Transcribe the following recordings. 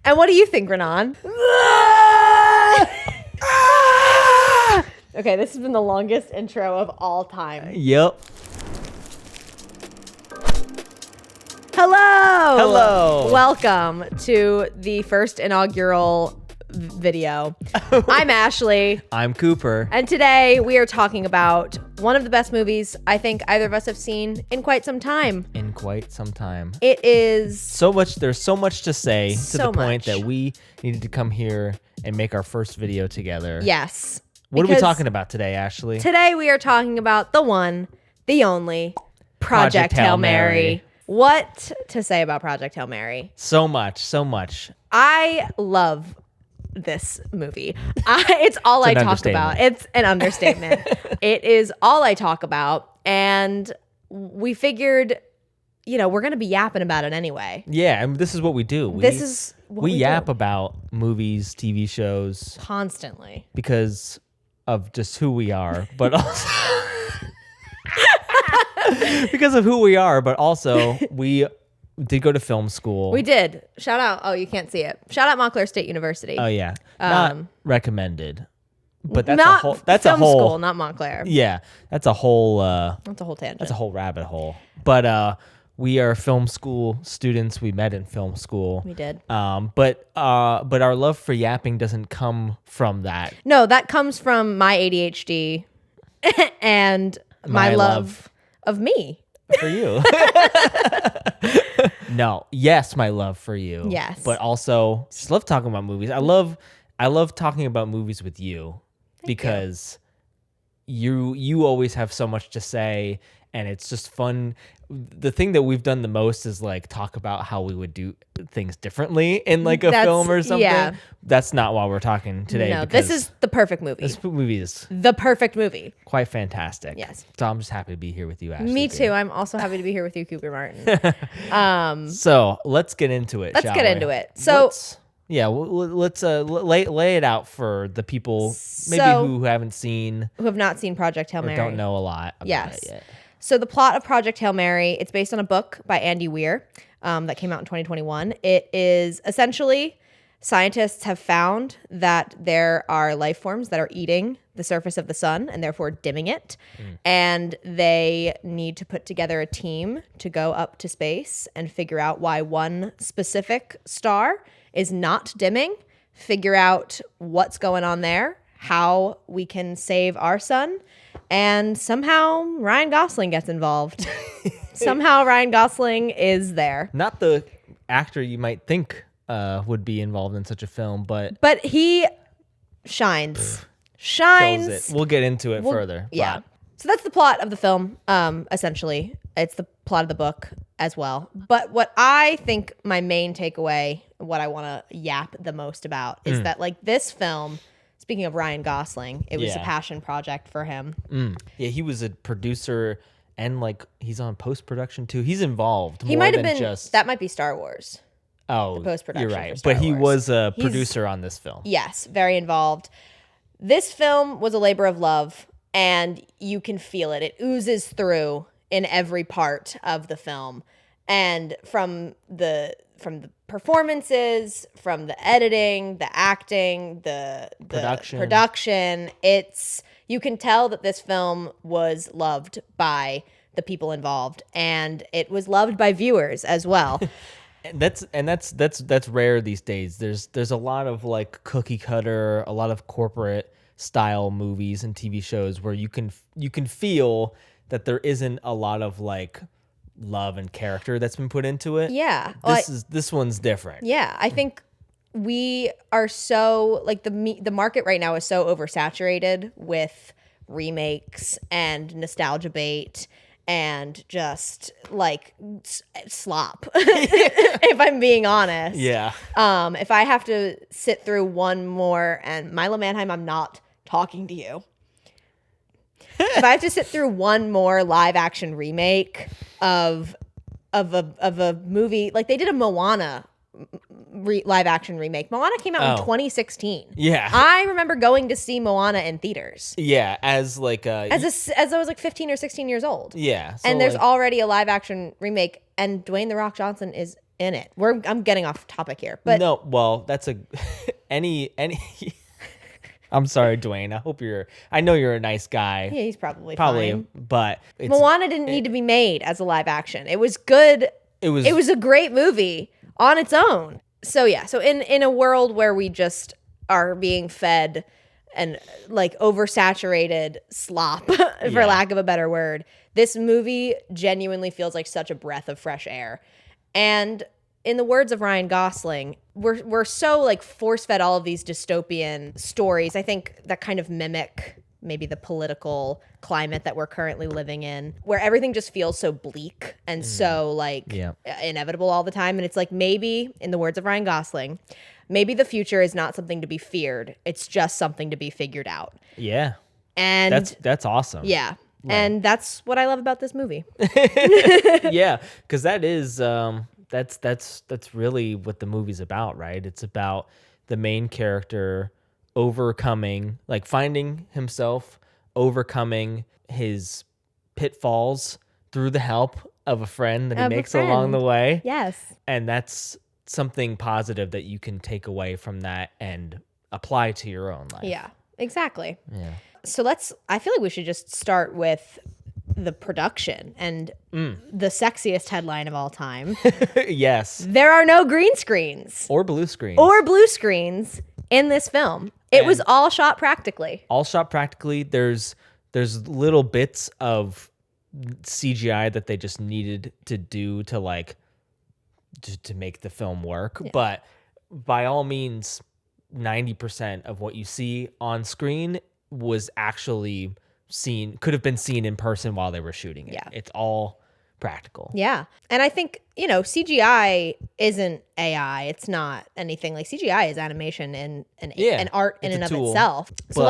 And what do you think, Renan? Okay, this has been the longest intro of all time. Yep. Hello. Welcome to the first inaugural video. I'm Ashley. I'm Cooper. And today we are talking about one of the best movies I think either of us have seen in quite some time. It is so much. There's so much to say to the point much. that we needed to come here and make our first video together. Yes. What are we talking about today, Ashley? Today we are talking about the one, the only, Project Hail Mary. What to say about Project Hail Mary? So much. I love this movie. It's all I talk about. It's an understatement. It is all I talk about. And we figured, we're going to be yapping about it anyway. Yeah, and this is what we do. We yap about movies, TV shows. Constantly. Because of just who we are, but also... because of who we are, but also we did go to film school. We did. Shout out. Oh, you can't see it. Shout out Montclair State University. Oh yeah. Not recommended. But that's not a whole film school, not Montclair. Yeah. That's a whole that's a whole tangent. That's a whole rabbit hole. But we are film school students. We met in film school. We did. But our love for yapping doesn't come from that. No, that comes from my ADHD and my love of me. For you. No. Yes, my love for you. Yes. But also just love talking about movies. I love talking about movies with you. Because you always have so much to say, and it's just fun. The thing that we've done the most is like talk about how we would do things differently in like a film or something. Yeah. That's not why we're talking today. No, this is the perfect movie. This movie is the perfect movie. Quite fantastic. Yes. So I'm just happy to be here with you, Ashley. Me too. I'm also happy to be here with you, Cooper Martin. So let's get into it. Let's get into it. So let's lay it out for the people maybe who haven't seen, who have not seen Project Hail Mary, don't know a lot about it yet. So the plot of Project Hail Mary, it's based on a book by Andy Weir that came out in 2021. It is essentially scientists have found that there are life forms that are eating the surface of the sun and therefore dimming it. And they need to put together a team to go up to space and figure out why one specific star is not dimming, figure out what's going on there, how we can save our sun. And somehow Ryan Gosling gets involved. Somehow Ryan Gosling is there. Not the actor you might think would be involved in such a film, but he shines. Kills it. We'll get into it further. Yeah. So that's the plot of the film, essentially. It's the plot of the book as well. But what I think my main takeaway, what I want to yap the most about is that like this film... Speaking of Ryan Gosling, it was a passion project for him. Yeah, he was a producer and like he's on post-production too. He's involved. He might have been. That might be Star Wars. Oh, the post-production. You're right. But he was a producer on this film. Yes, very involved. This film was a labor of love, and you can feel it. It oozes through in every part of the film, and from the performances, from the editing, the acting, the production, you can tell that this film was loved by the people involved, and it was loved by viewers as well. That's rare these days. There's a lot of like cookie cutter, a lot of corporate style movies and TV shows where you can feel that there isn't a lot of like love and character that's been put into it. Yeah. This one's different. Yeah. I think we are so like the market right now is so oversaturated with remakes and nostalgia bait and just like slop, if I'm being honest. Yeah. If I have to sit through one more, and Milo Manheim, I'm not talking to you. If I have to sit through one more live action remake of a movie, like they did a Moana live action remake. Moana came out in 2016. Yeah. I remember going to see Moana in theaters. Yeah, as like as I was like 15 or 16 years old. Yeah. So and there's already a live action remake, and Dwayne The Rock Johnson is in it. I'm getting off topic here, but no, well, that's a any. I'm sorry, Dwayne. I know you're a nice guy. yeah, he's probably fine. But Moana didn't need to be made as a live action. It was good. It was a great movie on its own. So yeah, so in a world where we just are being fed and like oversaturated slop, for lack of a better word, this movie genuinely feels like such a breath of fresh air. And in the words of Ryan Gosling, we're so like force-fed all of these dystopian stories, I think, that kind of mimic maybe the political climate that we're currently living in, where everything just feels so bleak and so like inevitable all the time. And it's like, maybe, in the words of Ryan Gosling, maybe the future is not something to be feared. It's just something to be figured out. Yeah. And that's awesome. Yeah. Right. And that's what I love about this movie. Yeah, because that is that's really what the movie's about, right? It's about the main character overcoming, like finding himself, overcoming his pitfalls through the help of a friend that he makes along the way. Yes. And that's something positive that you can take away from that and apply to your own life. Yeah, exactly. Yeah. So I feel like we should just start with the production and the sexiest headline of all time. Yes. There are no green screens. Or blue screens. In this film. It was all shot practically. There's little bits of CGI that they just needed to do to like to make the film work. Yeah. But by all means, 90% of what you see on screen was actually could have been seen in person while they were shooting it. Yeah. It's all practical. Yeah. And I think, CGI isn't AI. It's not anything. Like, CGI is animation and art in and of itself. So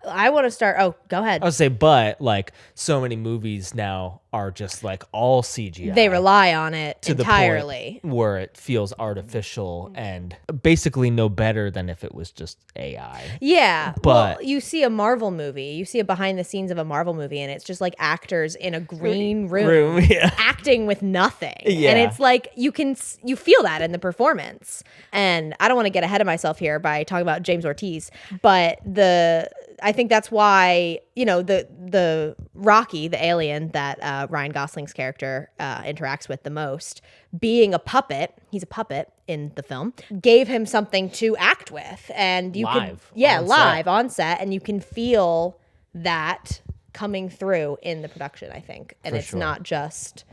I want to start. Oh, go ahead. I would say, but like so many movies now are just like all CGI. They rely on it to entirely. The point where it feels artificial and basically no better than if it was just AI. Yeah. But you see a Marvel movie, you see a behind the scenes of a Marvel movie, and it's just like actors in a green room acting with nothing. Yeah. And it's like you feel that in the performance. And I don't want to get ahead of myself here by talking about James Ortiz, but I think that's why, the Rocky, the alien that Ryan Gosling's character interacts with the most, being a puppet, he's a puppet in the film, gave him something to act with. And you live on set, and you can feel that coming through in the production, I think. And it's not just,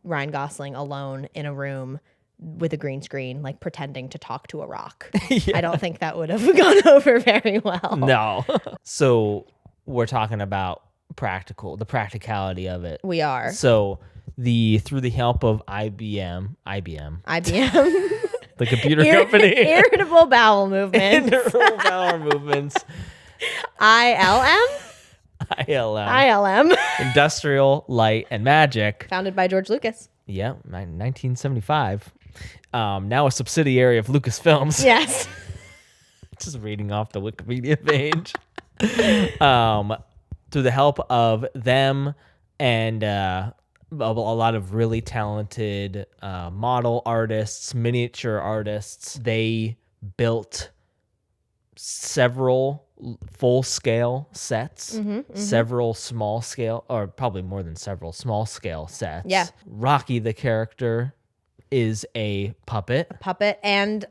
Ryan Gosling alone in a room with a green screen, like pretending to talk to a rock. I don't think that would have gone over very well. No. So we're talking about the practicality of it. We are. So through the help of IBM, the computer company, irritable bowel movements, ILM, Industrial Light and Magic, founded by George Lucas. Yeah, 1975. Now a subsidiary of Lucasfilms. Yes. Just reading off the Wikipedia page. Through the help of them and a lot of really talented model artists, miniature artists, they built several full-scale sets, several small-scale, or probably more than several small-scale sets. Yeah. Rocky, the character, is a puppet. And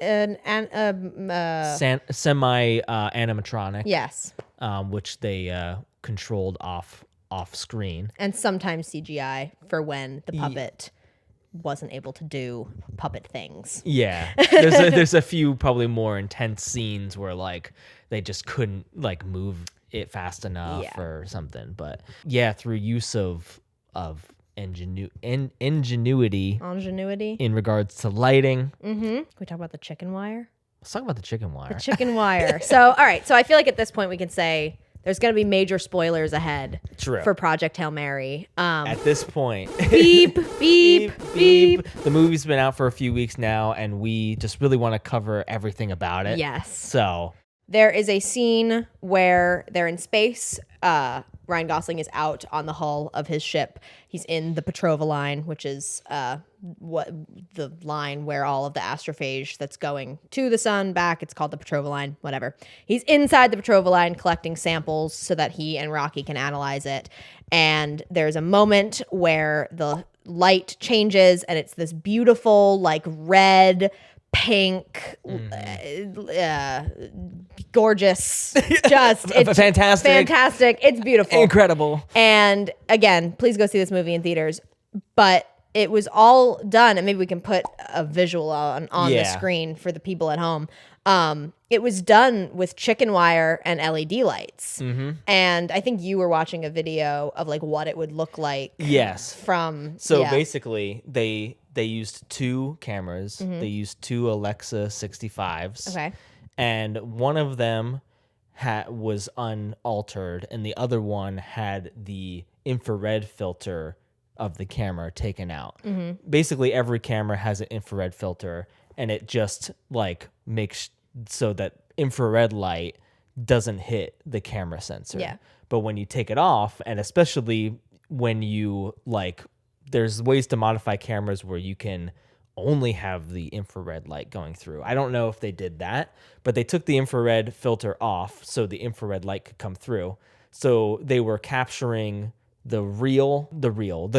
semi-animatronic. Yes. Which they controlled off screen. And sometimes CGI for when the puppet wasn't able to do puppet things. Yeah. There's a few probably more intense scenes where like they just couldn't like move it fast enough or something. But yeah, through use of ingenuity in regards to lighting. Can we talk about the chicken wire? Let's talk about the chicken wire. So, all right. So I feel like at this point we can say there's going to be major spoilers ahead for Project Hail Mary. At this point. Beep, beep, beep. The movie's been out for a few weeks now, and we just really want to cover everything about it. Yes. So. There is a scene where they're in space. Ryan Ryan Gosling is out on the hull of his ship. He's in the Petrova line, which is what the line where all of the astrophage that's going to the sun back. It's called the Petrova line, whatever. He's inside the Petrova line collecting samples so that he and Rocky can analyze it. And there's a moment where the light changes and it's this beautiful, like red, pink, gorgeous, just it's fantastic. It's beautiful, incredible. And again, please go see this movie in theaters. But it was all done, and maybe we can put a visual on the screen for the people at home. It was done with chicken wire and LED lights. And I think you were watching a video of like what it would look like. Yes. So basically they used 2 cameras. They used 2 Alexa 65s. Okay. And one of them was unaltered, and the other one had the infrared filter of the camera taken out. Basically, every camera has an infrared filter, and it just like makes so that infrared light doesn't hit the camera sensor. Yeah. But when you take it off, and especially when you like, there's ways to modify cameras where you can only have the infrared light going through. I don't know if they did that, but they took the infrared filter off so the infrared light could come through. So they were capturing the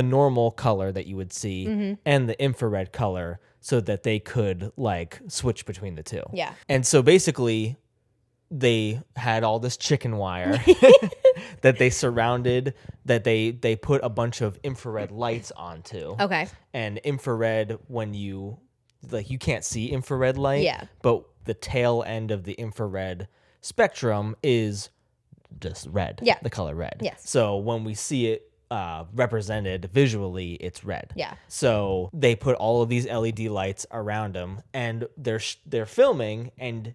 normal color that you would see and the infrared color so that they could like switch between the two. Yeah. And so basically they had all this chicken wire that they surrounded, that they put a bunch of infrared lights onto. Okay. And infrared, when you can't see infrared light, but the tail end of the infrared spectrum is just red. Yeah. The color red. Yes. So when we see it represented visually, it's red. Yeah. So they put all of these LED lights around them, and they're filming, and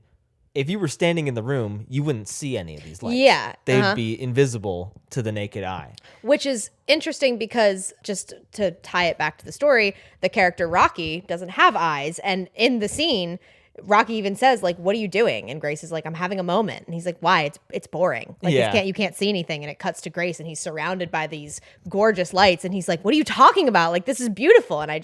if you were standing in the room, you wouldn't see any of these lights. Yeah. They'd be invisible to the naked eye. Which is interesting because, just to tie it back to the story, the character Rocky doesn't have eyes. And in the scene, Rocky even says, like, what are you doing? And Grace is like, I'm having a moment. And he's like, why? It's boring. Like, you can't see anything. And it cuts to Grace, and he's surrounded by these gorgeous lights. And he's like, what are you talking about? Like, this is beautiful. And I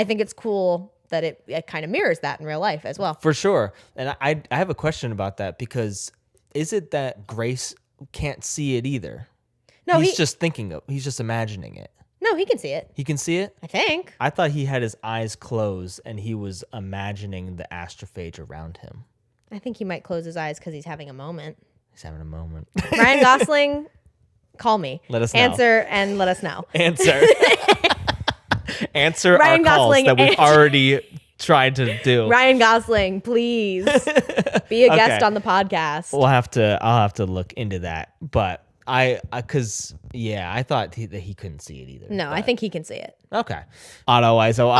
think it's cool that it kind of mirrors that in real life as well. For sure. And I have a question about that, because is it that Grace can't see it either? No, he's just imagining it. No, he can see it. He can see it? I think. I thought he had his eyes closed and he was imagining the astrophage around him. I think he might close his eyes because he's having a moment. He's having a moment. Ryan Gosling, call me. Let us know. Answer and let us know. Answer Ryan our Gosling, calls that we've already tried to do. Ryan Gosling, please be a guest on the podcast. I'll have to look into that. But I thought that he couldn't see it either. No, but I think he can see it. Okay. Auto ISO.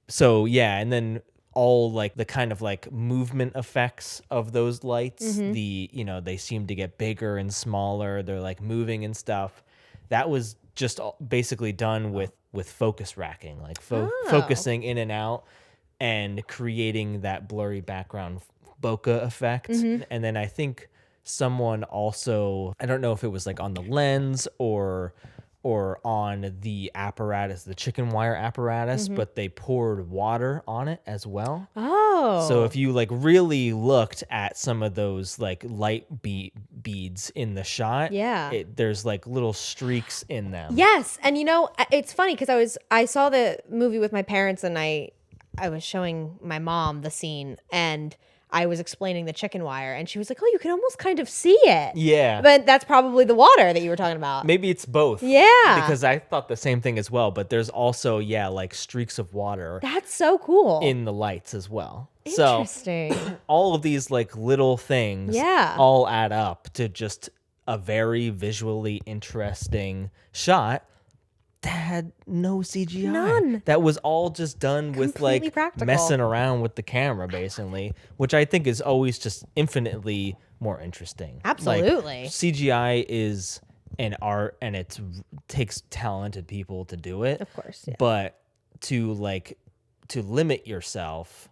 So yeah, and then all like the kind of like movement effects of those lights, they seem to get bigger and smaller. They're like moving and stuff. That was just basically done with focus racking, like focusing in and out and creating that blurry background bokeh effect. And then I think someone also, I don't know if it was like on the lens or on the apparatus, the chicken wire apparatus, but they poured water on it as well. Oh. So if you like really looked at some of those like light beads in the shot, there's like little streaks in them. Yes. And it's funny because I saw the movie with my parents, and I was showing my mom the scene, and I was explaining the chicken wire, and she was like, oh, you can almost kind of see it. Yeah. But that's probably the water that you were talking about. Maybe it's both. Yeah. Because I thought the same thing as well, but there's also, like streaks of water. That's so cool. In the lights as well. Interesting. So all of these like little things all add up to just a very visually interesting shot that had no CGI. None. That was all just done with like practical. Messing around with the camera, basically, which I think is always just infinitely more interesting. Absolutely. Like, CGI is an art, and it takes talented people to do it. Of course, yeah. But to limit yourself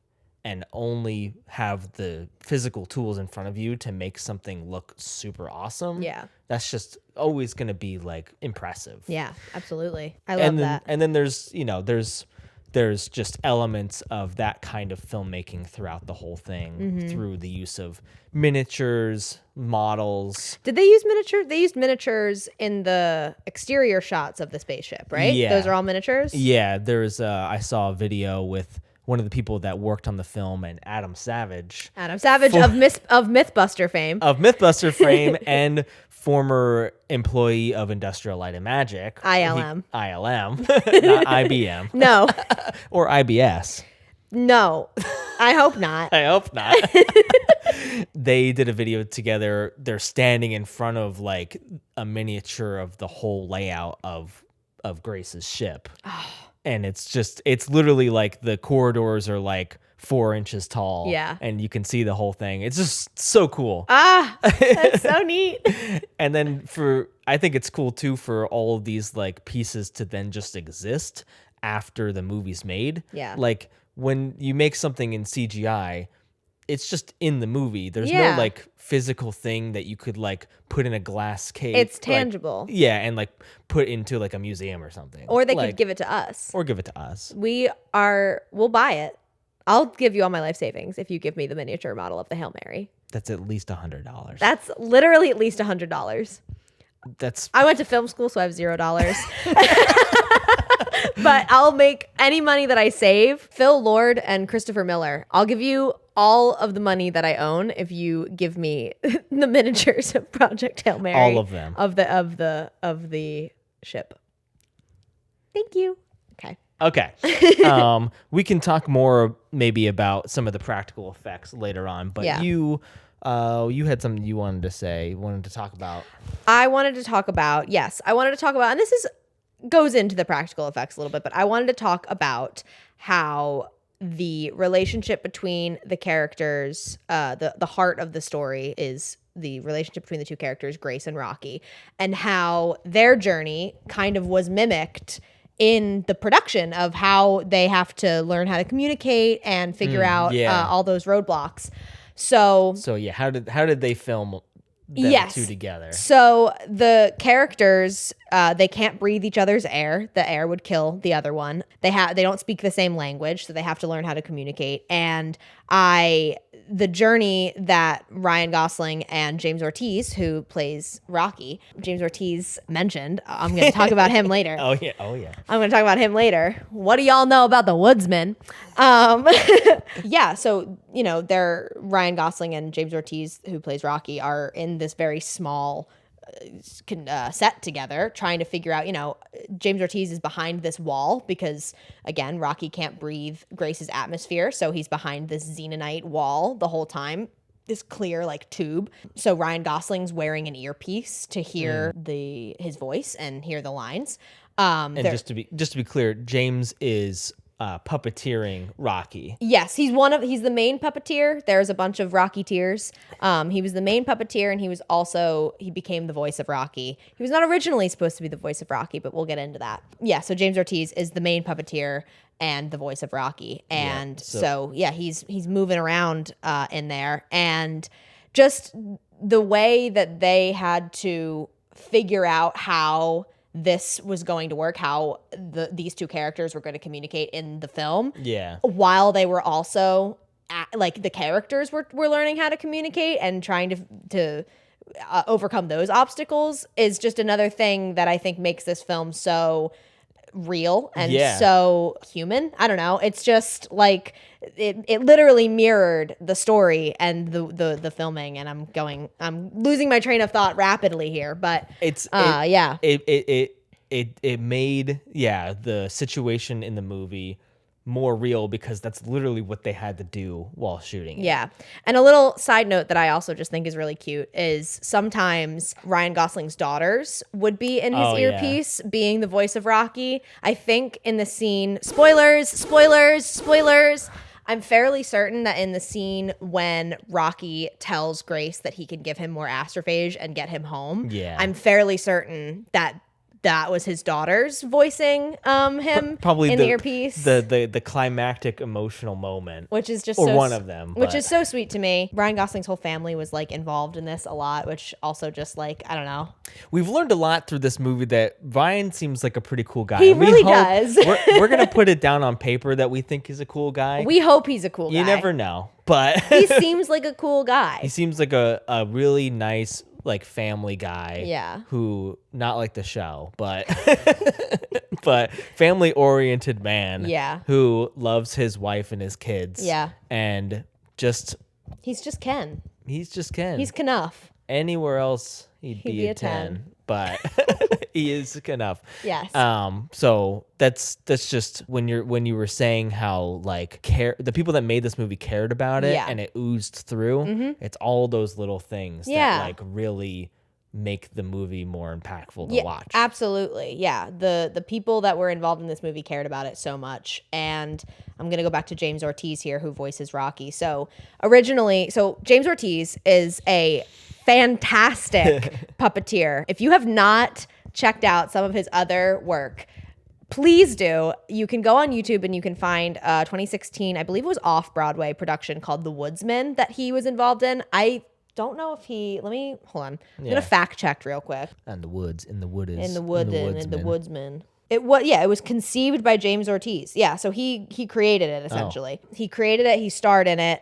and only have the physical tools in front of you to make something look super awesome, that's just always going to be like impressive. Yeah, absolutely. I love that. And then there's, there's just elements of that kind of filmmaking throughout the whole thing through the use of miniatures, models. Did they use miniatures? They used miniatures in the exterior shots of the spaceship, right? Yeah. Those are all miniatures? Yeah, I saw a video with one of the people that worked on the film, and Adam Savage of Mythbuster fame. Of Mythbuster fame and former employee of Industrial Light and Magic. ILM. ILM, not IBM. No. Or IBS. No, I hope not. I hope not. They did a video together. They're standing in front of like a miniature of the whole layout of Grace's ship. And it's literally like the corridors are like 4 inches tall. Yeah. And you can see the whole thing. It's just so cool. That's so neat. And then I think it's cool too for all of these like pieces to then just exist after the movie's made. Yeah. Like when you make something in CGI, it's just in the movie. There's no like physical thing that you could like put in a glass case. It's tangible. Like, yeah, and like put into like a museum or something. Or they could give it to us. We'll buy it. I'll give you all my life savings if you give me the miniature model of the Hail Mary. That's at least $100. That's literally at least $100. I went to film school, so I have $0. But I'll make any money that I save. Phil Lord and Christopher Miller, I'll give you all of the money that I own if you give me the miniatures of Project Hail Mary. All of them. Of the ship. Thank you. Okay. We can talk more maybe about some of the practical effects later on, but you had something you wanted to talk about. I wanted to talk about, and this goes into the practical effects a little bit, but I wanted to talk about how the relationship between the characters, the heart of the story is the relationship between the two characters, Grace and Rocky, and how their journey kind of was mimicked in the production of how they have to learn how to communicate and figure out all those roadblocks. So yeah, how did they film them two together? So the characters, they can't breathe each other's air. The air would kill the other one. They don't speak the same language, so they have to learn how to communicate. And the journey that Ryan Gosling and James Ortiz, who plays Rocky, James Ortiz mentioned, I'm going to talk about him later. Oh yeah. I'm going to talk about him later. What do y'all know about the Woodsman? So, they're Ryan Gosling and James Ortiz, who plays Rocky, are in this very small set together trying to figure out, James Ortiz is behind this wall because, again, Rocky can't breathe Grace's atmosphere, so he's behind this xenonite wall the whole time, this clear like tube. So Ryan Gosling's wearing an earpiece to hear his voice and hear the lines. And just to be clear, James is puppeteering Rocky. Yes, he's the main puppeteer. There's a bunch of Rocketeers. He was the main puppeteer, and he became the voice of Rocky. He was not originally supposed to be the voice of Rocky, but we'll get into that. Yeah, so James Ortiz is the main puppeteer and the voice of Rocky. And he's moving around in there. And just the way that they had to figure out how this was going to work, how these two characters were going to communicate in the film. Yeah. While they were also the characters were learning how to communicate and trying to overcome those obstacles is just another thing that I think makes this film so real and so human. I don't know. It's just like it literally mirrored the story and the filming, and I'm losing my train of thought rapidly here, but it made the situation in the movie more real because that's literally what they had to do while shooting it. Yeah. And a little side note that I also just think is really cute is sometimes Ryan Gosling's daughters would be in his earpiece being the voice of Rocky. I think in the scene, spoilers, I'm fairly certain that in the scene when Rocky tells Grace that he can give him more astrophage and get him home, I'm fairly certain that that was his daughter's voicing him Probably in the earpiece. The climactic emotional moment, which is just or so, one of them, which is so sweet to me. Ryan Gosling's whole family was like involved in this a lot, which also just like, I don't know. We've learned a lot through this movie that Ryan seems like a pretty cool guy. He really does. We're gonna put it down on paper that we think he's a cool guy. We hope he's a cool guy. You never know, but he seems like a cool guy. He seems like a really nice, like, family guy. Yeah. Who, not like the show, but but family oriented man. Yeah. Who loves his wife and his kids. Yeah. And just he's just Ken. He's just Ken. He's Knuff. Anywhere else he'd be a 10. But he is enough. Yes. So that's just when you were saying how like the people that made this movie cared about it and it oozed through. It's all those little things that like really make the movie more impactful to watch. Absolutely. Yeah. The people that were involved in this movie cared about it so much. And I'm going to go back to James Ortiz here, who voices Rocky. So James Ortiz is a fantastic puppeteer. If you have not checked out some of his other work, please do. You can go on YouTube and you can find a 2016, I believe it was off-Broadway production called The Woodsman that he was involved in. I don't know if let me, hold on. I'm going to fact check real quick. In the Woodsman. It was conceived by James Ortiz. Yeah, so he created it essentially. He created it, he starred in it.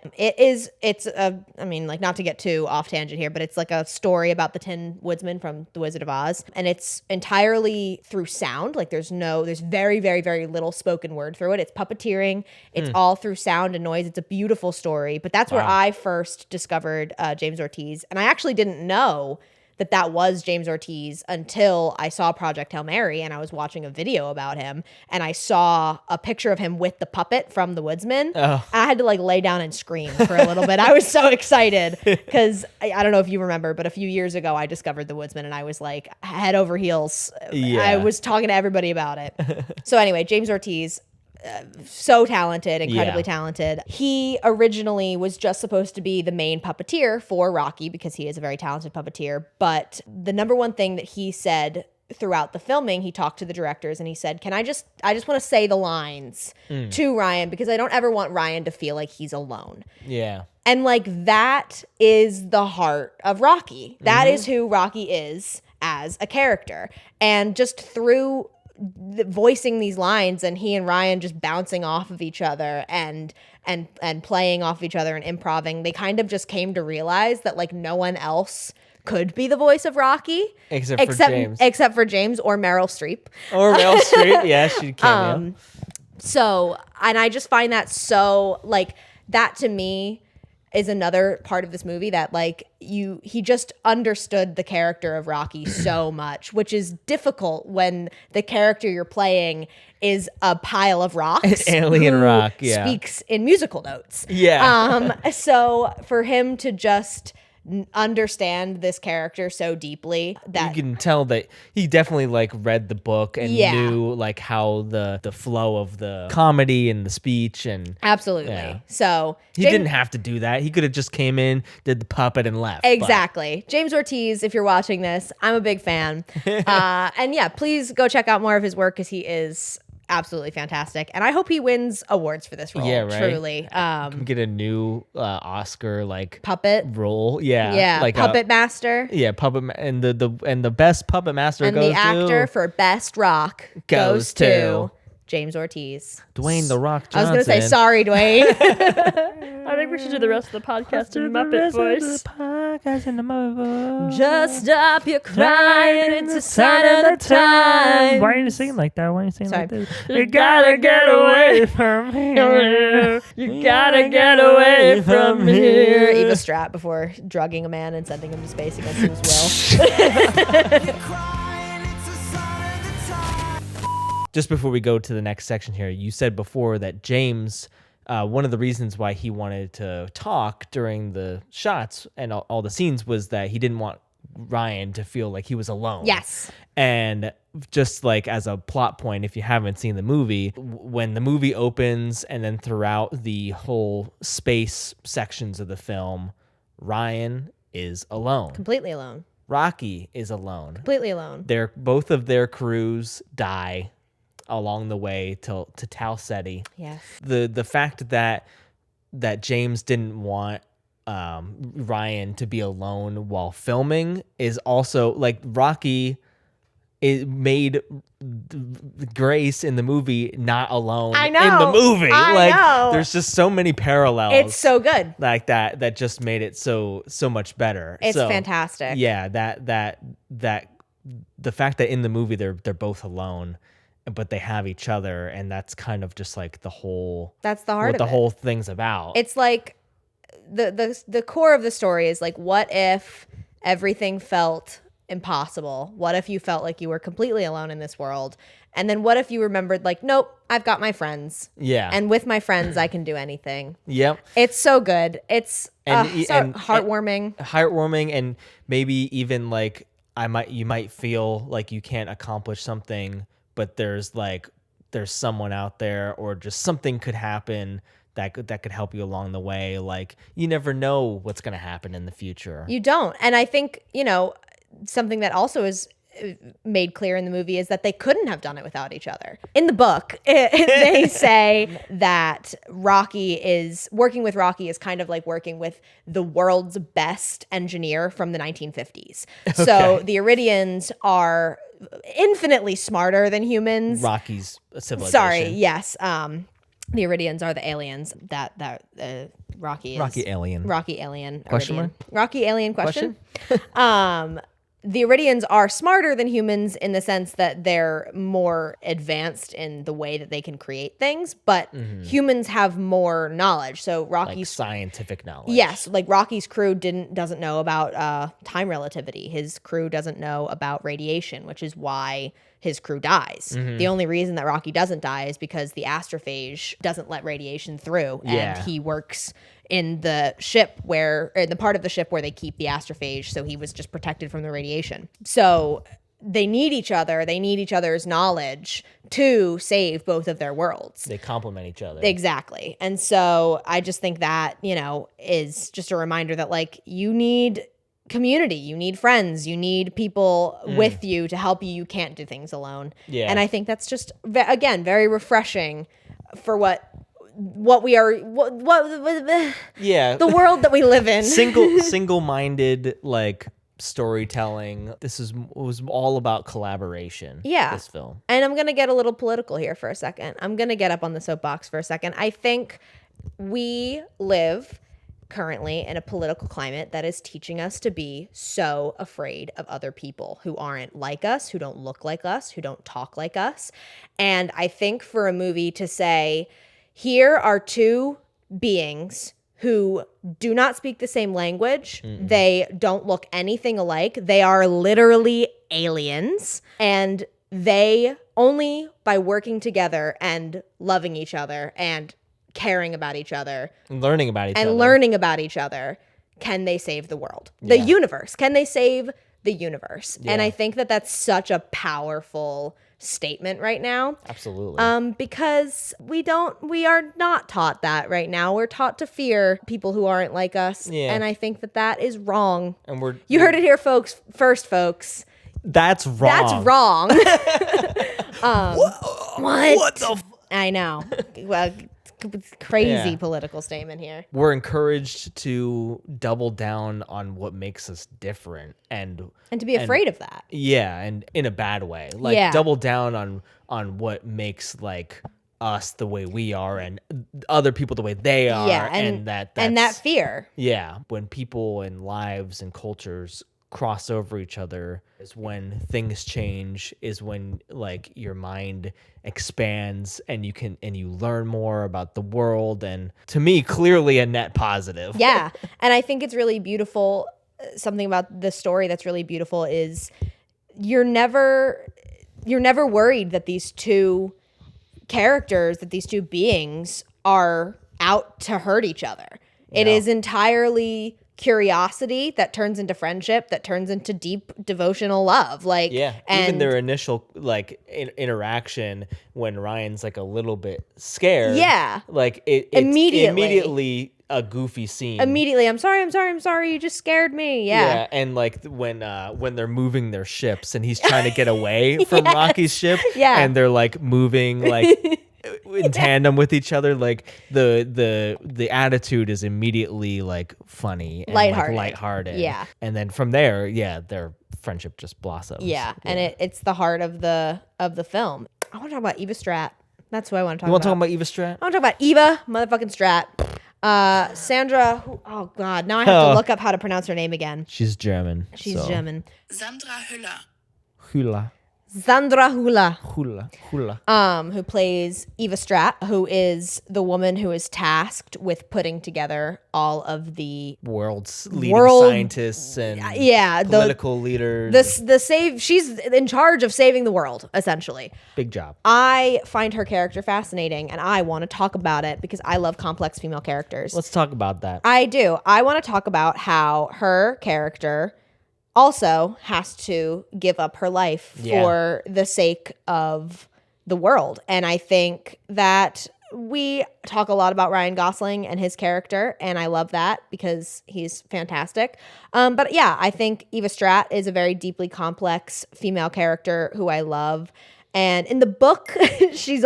Not to get too off tangent here, but it's like a story about the Tin Woodsman from The Wizard of Oz, and it's entirely through sound. Like there's very, very, very little spoken word through it. It's puppeteering. It's all through sound and noise. It's a beautiful story, but that's where I first discovered James Ortiz, and I actually didn't know that was James Ortiz until I saw Project Hail Mary and I was watching a video about him and I saw a picture of him with the puppet from The Woodsman. I had to like lay down and scream for a little bit. I was so excited because I don't know if you remember, but a few years ago I discovered The Woodsman and I was like head over heels. Yeah. I was talking to everybody about it. So anyway, James Ortiz, so talented, incredibly talented. He originally was just supposed to be the main puppeteer for Rocky because he is a very talented puppeteer. But the number one thing that he said throughout the filming, he talked to the directors and he said, I just want to say the lines to Ryan because I don't ever want Ryan to feel like he's alone. Yeah. And like that is the heart of Rocky. That is who Rocky is as a character. And just through voicing these lines and he and Ryan just bouncing off of each other and playing off each other and improvising, they kind of just came to realize that like no one else could be the voice of Rocky except for James or Meryl Streep. Yeah, she came. So, and I just find that so like that to me is another part of this movie that like he just understood the character of Rocky so much, which is difficult when the character you're playing is a pile of rocks. Alien rock, speaks in musical notes. Yeah. So for him to just understand this character so deeply that you can tell that he definitely like read the book and knew like how the flow of the comedy and the speech and absolutely. So he didn't have to do that. He could have just came in, did the puppet and left. Exactly. But James Ortiz, if you're watching this, I'm a big fan. And yeah, please go check out more of his work because he is absolutely fantastic, and I hope he wins awards for this role. Yeah, right. Truly, can get a new Oscar like puppet role. Yeah, like puppet master. Yeah, and the best puppet master and goes the actor for best rock goes to James Ortiz. Dwayne The Rock Johnson. I was going to say sorry, Dwayne. I think we should do the rest of the podcast in Muppet voice. Just stop your crying, it's a sign of the time. Why are you singing like that? Why are you singing like this? You gotta get away from here. You gotta get away from here. Eva Strat before drugging a man and sending him to space against his will. Just before we go to the next section here, you said before that James, one of the reasons why he wanted to talk during the shots and all the scenes was that he didn't want Ryan to feel like he was alone. Yes. And just like as a plot point, if you haven't seen the movie, when the movie opens and then throughout the whole space sections of the film, Ryan is alone. Completely alone. Rocky is alone. Completely alone. Both of their crews die along the way to Tau Ceti. Yes. The fact that James didn't want Ryan to be alone while filming is also like Rocky. It made Grace in the movie not alone I know. in the movie. I know. There's just so many parallels. It's so good. Like that just made it so much better. It's So, fantastic. Yeah, that the fact that in the movie they're both alone, but they have each other, and that's kind of just like the whole. That's the heart what of the it. whole thing's about. It's like the core of the story is like, what if everything felt impossible? What if you felt like you were completely alone in this world? And then what if you remembered like, nope, I've got my friends. Yeah. And with my friends, I can do anything. Yep. It's so good. It's so heartwarming. Heartwarming, and maybe even like you might feel like you can't accomplish something, but there's someone out there, or just something could happen that could help you along the way. Like you never know what's going to happen in the future. You don't. And I think, something that also is made clear in the movie is that they couldn't have done it without each other. In the book, they say that working with Rocky is kind of like working with the world's best engineer from the 1950s. Okay. So the Iridians are infinitely smarter than humans. Rocky's civilization. Sorry, yes. The Iridians are the aliens that Rocky is. Rocky alien. Rocky alien. Question Iridian. Rocky alien question? The Iridians are smarter than humans in the sense that they're more advanced in the way that they can create things, but humans have more knowledge. So Rocky's like scientific knowledge. Yes, like Rocky's crew doesn't know about time relativity. His crew doesn't know about radiation, which is why his crew dies. The only reason that Rocky doesn't die is because the astrophage doesn't let radiation through, and he works in the part of the ship where they keep the astrophage, so he was just protected from the radiation. So they need each other. They need each other's knowledge to save both of their worlds. They complement each other. Exactly. And so I just think that, is just a reminder that like you need community, you need friends, you need people with you to help you. You can't do things alone. Yeah. And I think that's just, again, very refreshing for what we are, the world that we live in. Single-minded, like, storytelling. Was all about collaboration. Yeah. This film. And I'm going to get a little political here for a second. I'm going to get up on the soapbox for a second. I think we live currently in a political climate that is teaching us to be so afraid of other people who aren't like us, who don't look like us, who don't talk like us. And I think for a movie to say, here are two beings who do not speak the same language. They don't look anything alike. They are literally aliens. And they only by working together and loving each other and caring about each other and learning about each other can they save the world, the universe. Can they save the universe? And I think that that's such a powerful statement right now. Absolutely. Because we are not taught that right now. We're taught to fear people who aren't like us. And I think that is wrong. And you heard it here, folks. That's wrong. What the I know. Well, crazy political statement here. We're encouraged to double down on what makes us different and to be afraid of that. Yeah, and in a bad way. Like double down on what makes like us the way we are and other people the way they are. Yeah, and that fear. Yeah, when people and lives and cultures cross over each other is when things change, is when like your mind expands and you learn more about the world, and to me clearly a net positive. Yeah. And I think it's really beautiful. Something about the story that's really beautiful is you're never worried that these two characters, that these two beings are out to hurt each other. It is entirely curiosity that turns into friendship, that turns into deep devotional love. Like, even their initial like interaction when Ryan's like a little bit scared. Yeah, like it immediately a goofy scene. Immediately, I'm sorry, you just scared me. Yeah. And like when they're moving their ships and he's trying to get away from Rocky's ship, and they're like moving like in tandem with each other, like the attitude is immediately like funny and lighthearted. Yeah. And then from there, their friendship just blossoms. Yeah. And it's the heart of the film. I want to talk about Eva Strat. That's what I want to talk about. You want to talk about Eva Strat? I want to talk about Eva motherfucking Strat. Sandra, oh God, now I have to look up how to pronounce her name again. She's German. German. Sandra Hüller. Hüller. Sandra Hüller. Hüller. Who plays Eva Strat, who is the woman who is tasked with putting together all of the world's leading scientists and political leaders. She's in charge of saving the world, essentially. Big job. I find her character fascinating, and I want to talk about it because I love complex female characters. Let's talk about that. I do. I want to talk about how her character also has to give up her life for the sake of the world. And I think that we talk a lot about Ryan Gosling and his character, and I love that because he's fantastic. But yeah, I think Eva Strat is a very deeply complex female character who I love. And in the book, she's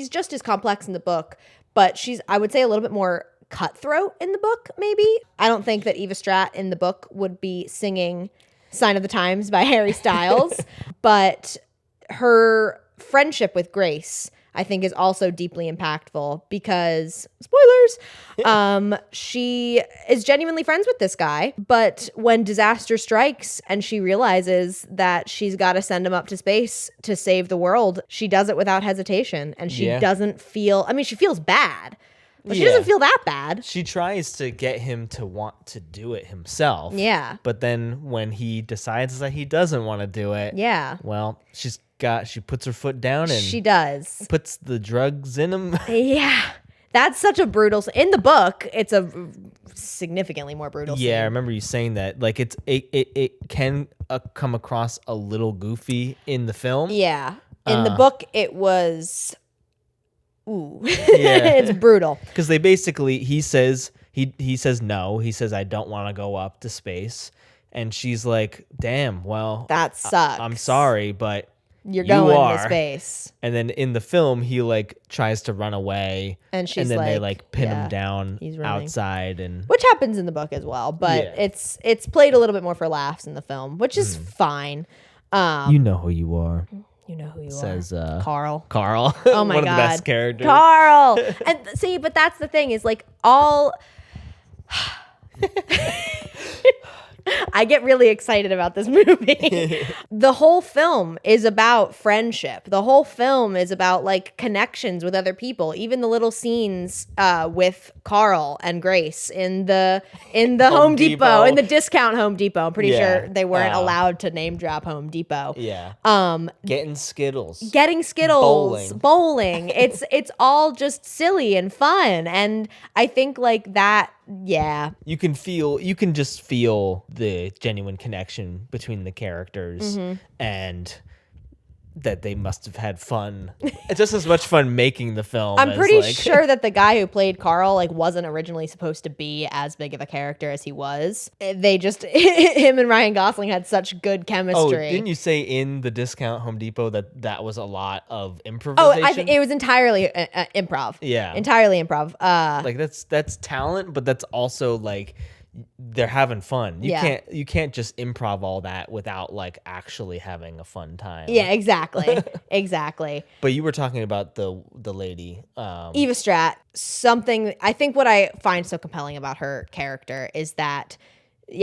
just as complex in the book, but she's, I would say, a little bit more cutthroat in the book, maybe. I don't think that Eva Strat in the book would be singing Sign of the Times by Harry Styles, but her friendship with Grace, I think, is also deeply impactful because, spoilers, she is genuinely friends with this guy, but when disaster strikes and she realizes that she's got to send him up to space to save the world, she does it without hesitation, and she doesn't feel, she feels bad, but she doesn't feel that bad. She tries to get him to want to do it himself. Yeah. But then when he decides that he doesn't want to do it, well, she puts her foot down and she does. Puts the drugs in him. Yeah. That's such a brutal in the book, it's a significantly more brutal scene. I remember you saying that. Like it can come across a little goofy in the film. Yeah. In the book it was it's brutal. Because they basically, he says no. He says, I don't want to go up to space. And she's like, damn, well, that sucks. I'm sorry, but you're going to space. And then in the film, he like tries to run away. And she's then like, they like pin him down outside. Which happens in the book as well. But it's played a little bit more for laughs in the film, which is fine. You know who you are. You know who you says, are. Carl. Oh my God. One of the best characters. Carl. And see, but that's the thing is like all... I get really excited about this movie. The whole film is about friendship. The whole film is about like connections with other people. Even the little scenes with Carl and Grace in the Home Depot, in the discount Home Depot. I'm pretty sure they weren't allowed to name drop Home Depot. Yeah. Getting Skittles. Bowling. It's all just silly and fun. And I think like that. Yeah. You can just feel the genuine connection between the characters and that they must have had fun. It's just as much fun making the film. I'm pretty sure that the guy who played Carl like wasn't originally supposed to be as big of a character as he was. They just him and Ryan Gosling had such good chemistry. Oh, didn't you say in the discount Home Depot that was a lot of improvisation? Oh, I think it was entirely improv. Yeah, entirely improv. Like that's talent, but that's also like they're having fun. You can't just improv all that without like actually having a fun time. Yeah, exactly. Exactly. But you were talking about the lady, Eva Strat. Something I think what I find so compelling about her character is that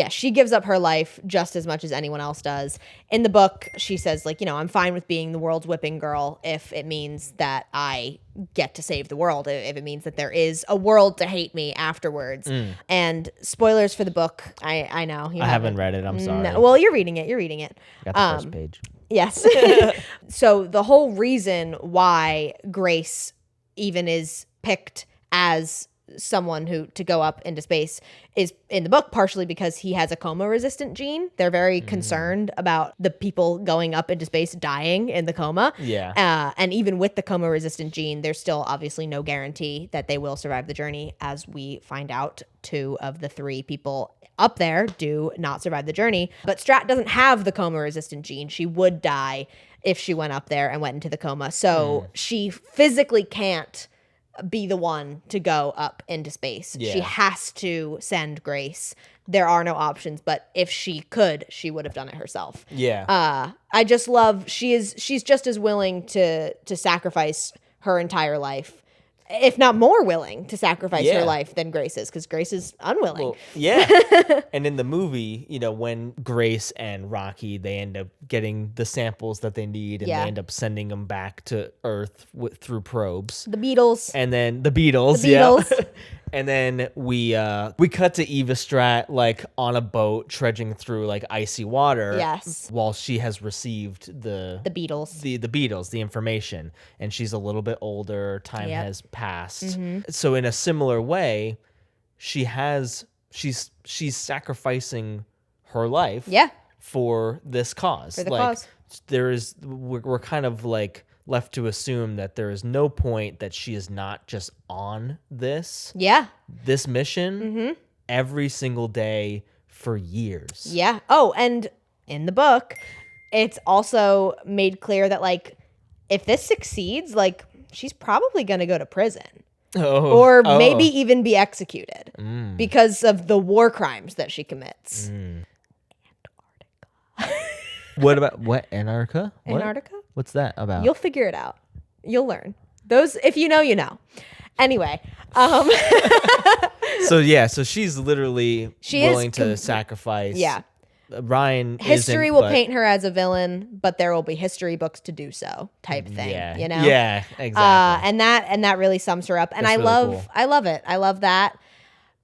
she gives up her life just as much as anyone else does. In the book, she says, like, I'm fine with being the world's whipping girl if it means that I get to save the world, if it means that there is a world to hate me afterwards. And spoilers for the book, I know. I haven't read it, I'm sorry. No, well, you're reading it. Got the first page. Yes. So the whole reason why Grace even is picked as someone who to go up into space is in the book partially because he has a coma resistant gene. They're very concerned about the people going up into space dying in the coma. Yeah. And even with the coma resistant gene, there's still obviously no guarantee that they will survive the journey. As we find out, 2 of the 3 people up there do not survive the journey. But Strat doesn't have the coma resistant gene. She would die if she went up there and went into the coma. So she physically can't be the one to go up into space. Yeah. She has to send Grace. There are no options, but if she could, she would have done it herself. Yeah. I just love she's just as willing to sacrifice her entire life, if not more willing to sacrifice her life than Grace is, because Grace is unwilling. Well, yeah. And in the movie, when Grace and Rocky, they end up getting the samples that they need, and they end up sending them back to Earth through probes. The Beatles. And then the Beatles. Yeah. And then we cut to Eva Strat on a boat trudging through icy water. Yes. While she has received the Beatles. The Beatles, the information, and she's a little bit older. Time has passed. So in a similar way, she's sacrificing her life. For this cause. For the cause. We're kind of left to assume that there is no point that she is not just on this mission every single day for years. Yeah. Oh, and in the book, it's also made clear that if this succeeds, she's probably going to go to prison. Or maybe even be executed because of the war crimes that she commits. What about Antarctica? What? Antarctica? What's that about? You'll figure it out. You'll learn. Those, if you know, you know. Anyway. So she's literally willing to sacrifice. Yeah. Ryan history will paint her as a villain, but there will be history books to do so type thing. Yeah. You know? Yeah, exactly. And that really sums her up. And That's I really love cool. I love it. I love that.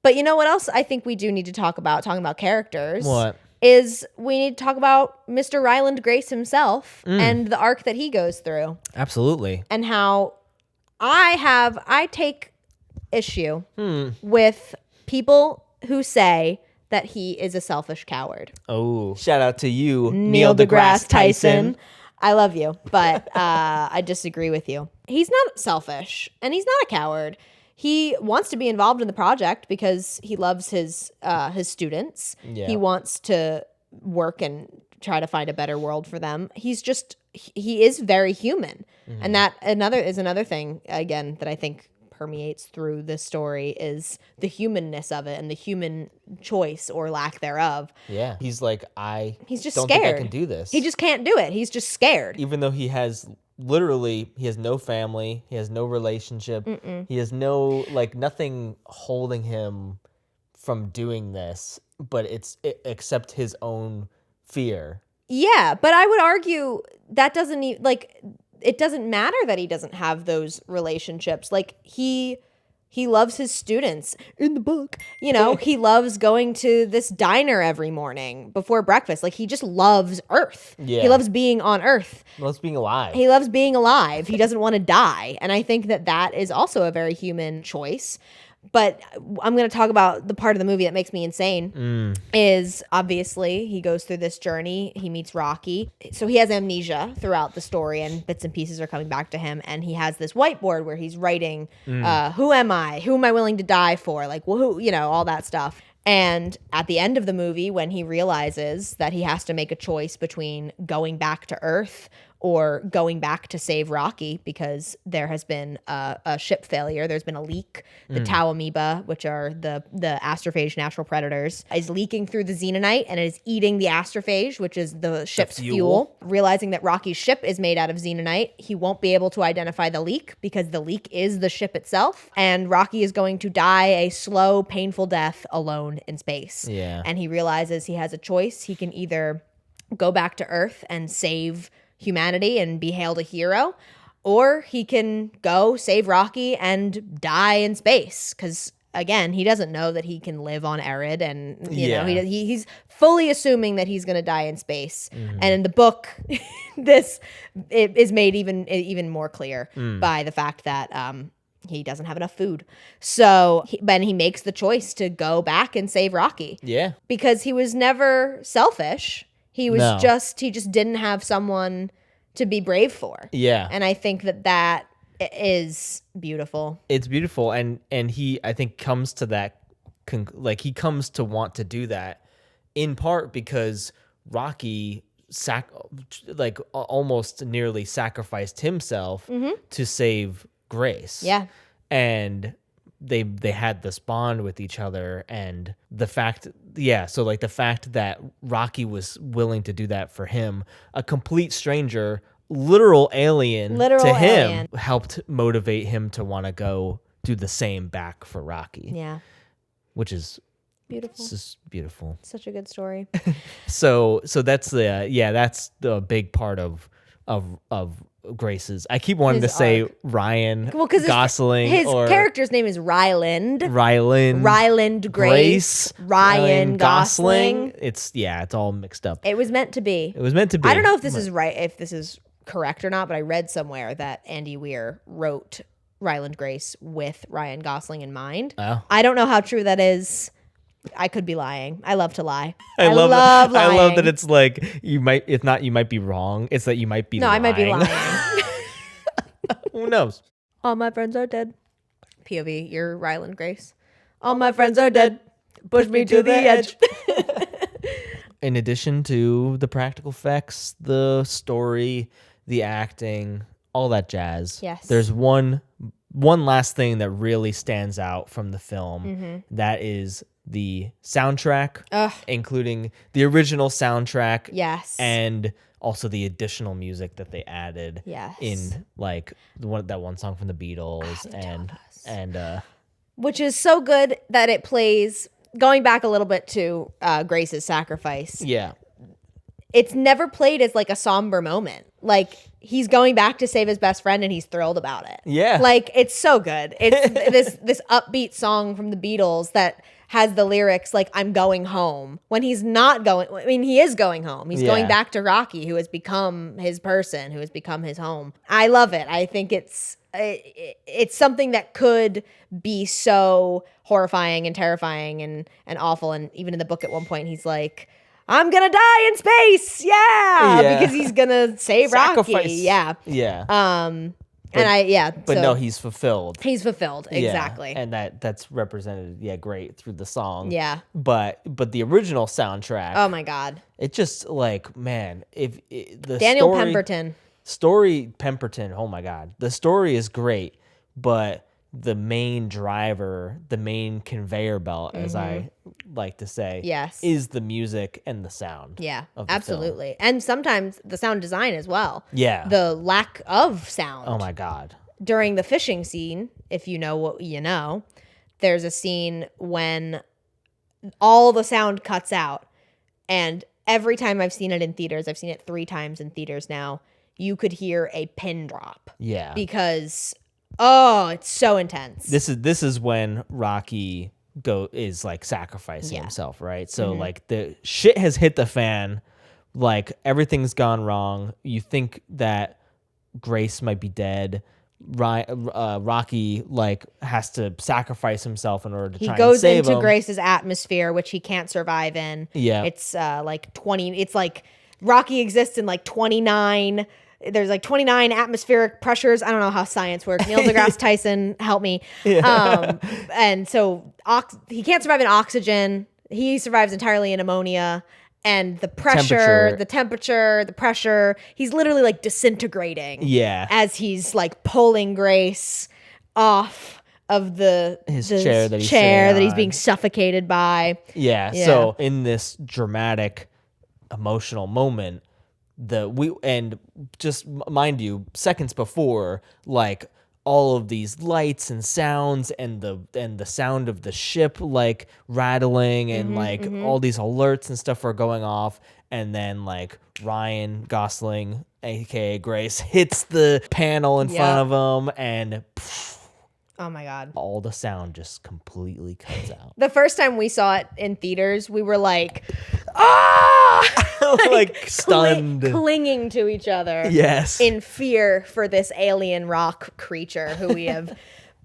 But you know what else I think we do need to talk about, talking about characters? What? Is we need to talk about Mr. Ryland Grace himself and the arc that he goes through. Absolutely. And how I take issue with people who say that he is a selfish coward. Oh, shout out to you, Neil deGrasse Tyson. I love you, but I disagree with you. He's not selfish, and he's not a coward. He wants to be involved in the project because he loves his students. Yeah. He wants to work and try to find a better world for them. He is very human. And that another thing, again, that I think permeates through this story is the humanness of it and the human choice or lack thereof. Yeah. He's just don't scared. think I can do this. He just can't do it. He's just scared. Even though he has no family, he has no relationship, he has no nothing holding him from doing this, but except his own fear. Yeah, but I would argue that doesn't it doesn't matter that he doesn't have those relationships. He loves his students in the book. He loves going to this diner every morning before breakfast. He just loves Earth. Yeah. He loves being on Earth. He loves being alive. He loves being alive. He doesn't want to die. And I think that is also a very human choice. But I'm going to talk about the part of the movie that makes me insane is obviously he goes through this journey. He meets Rocky. So he has amnesia throughout the story and bits and pieces are coming back to him. And he has this whiteboard where he's writing, who am I? Who am I willing to die for? Who, all that stuff. And at the end of the movie, when he realizes that he has to make a choice between going back to Earth or going back to save Rocky because there has been a ship failure. There's been a leak. The Tau amoeba, which are the astrophage natural predators, is leaking through the xenonite and it is eating the astrophage, which is the ship's fuel. Realizing that Rocky's ship is made out of xenonite, he won't be able to identify the leak because the leak is the ship itself. And Rocky is going to die a slow, painful death alone in space. Yeah. And he realizes he has a choice. He can either go back to Earth and save humanity and be hailed a hero, or he can go save Rocky and die in space because again he doesn't know that he can live on Erid, and you know he's fully assuming that he's going to die in space. And in the book it is made even more clear by the fact that he doesn't have enough food. So then he makes the choice to go back and save Rocky. Yeah. Because he was never selfish. He was he just didn't have someone to be brave for. Yeah. And I think that is beautiful. It's beautiful. And he, I think, comes to that, he comes to want to do that in part because Rocky almost nearly sacrificed himself to save Grace. Yeah. And they had this bond with each other, and the fact that Rocky was willing to do that for him, a complete stranger, literal alien to him, helped motivate him to want to go do the same back for Rocky. Yeah. Which is beautiful. It's just beautiful. Such a good story. So that's the big part of Grace's. I keep wanting to say Ryan Gosling. His character's name is Ryland Grace. Ryan Gosling. It's all mixed up. It was meant to be. I don't know if this is right, if this is correct or not, but I read somewhere that Andy Weir wrote Ryland Grace with Ryan Gosling in mind. Oh. I don't know how true that is. I could be lying. I love to lie. I love lying. I love that it's like you might be wrong. It's that you might be lying. I might be lying. Who knows? All my friends are dead. POV, you're Ryland Grace. All my friends are dead. Push me to the edge. In addition to the practical effects, the story, the acting, all that jazz. Yes. There's one last thing that really stands out from the film. That is the soundtrack, including the original soundtrack. Yes. And also the additional music that they added. Yes. In that one song from the Beatles and which is so good that it plays, going back a little bit to Grace's sacrifice. Yeah. It's never played as like a somber moment. Like he's going back to save his best friend and he's thrilled about it. Yeah. Like it's so good. It's this upbeat song from the Beatles that has the lyrics like I'm going home when he's not going. I mean, he is going home. He's going back to Rocky, who has become his person, who has become his home. I love it. I think it's something that could be so horrifying and terrifying and awful. And even in the book at one point, he's like, I'm going to die in space. Yeah. Because he's going to save Sacrifice. Rocky. Yeah. Yeah. But so no, he's fulfilled. He's fulfilled. Exactly. And that's represented, great through the song. Yeah. But the original soundtrack. Oh my God. It just man, the Daniel Pemberton. Oh my God. The story is great, but the main driver, the main conveyor belt, as I like to say, is the music and the sound. Yeah, of the absolutely. Film. And sometimes the sound design as well. Yeah. The lack of sound. Oh my God. During the fishing scene, if you know what you know, there's a scene when all the sound cuts out. And every time I've seen it in theaters, I've seen it 3 times in theaters now, you could hear a pin drop. Yeah. Because it's so intense. This is when Rocky is like sacrificing himself, right? So like the shit has hit the fan, like everything's gone wrong. You think that Grace might be dead. Rocky like has to sacrifice himself in order to try and save him. He goes into Grace's atmosphere, which he can't survive in. Yeah. It's like 20. It's like Rocky exists in like 29. There's like 29 atmospheric pressures. I don't know how science works. Neil deGrasse Tyson, help me. Yeah. And so he can't survive in oxygen. He survives entirely in ammonia. And the pressure, the temperature, the pressure, he's literally like disintegrating. Yeah. As he's like pulling Grace off of his chair that he's being suffocated by. Yeah. So in this dramatic, emotional moment, and just mind you, seconds before, like all of these lights and sounds and the sound of the ship like rattling and all these alerts and stuff are going off, and then like Ryan Gosling, aka Grace, hits the panel in front of him and oh my God, all the sound just completely cuts out. The first time we saw it in theaters, we were like, like stunned, clinging to each other. Yes, in fear for this alien rock creature who we have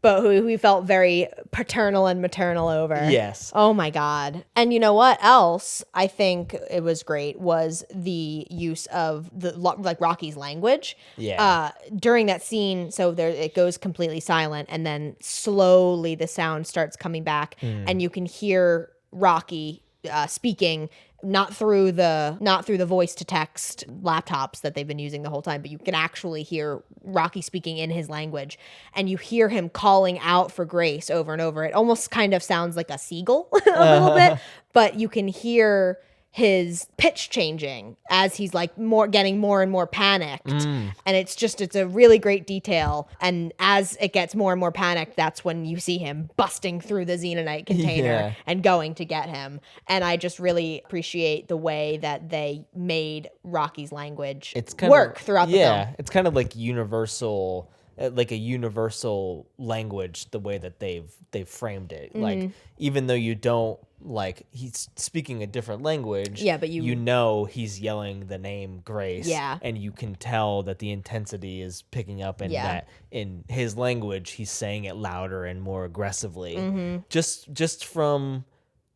but who we felt very paternal and maternal over. Yes. Oh my God. And you know what else I think it was great was the use of like Rocky's language. Yeah. During that scene, so there it goes completely silent, and then slowly the sound starts coming back, and you can hear Rocky speaking. Not through the voice to text laptops that they've been using the whole time, but you can actually hear Rocky speaking in his language, and you hear him calling out for Grace over and over. It almost kind of sounds like a seagull a little bit, but you can hear his pitch changing as he's like getting more and more panicked. And it's a really great detail. And as it gets more and more panicked, that's when you see him busting through the Xenonite container and going to get him. And I just really appreciate the way that they made Rocky's language work throughout the film. Yeah, it's kind of like universal, like a universal language, the way that they've framed it. Like, even though you don't, like, he's speaking a different language, but you know he's yelling the name Grace, and you can tell that the intensity is picking up, and that in his language he's saying it louder and more aggressively, just from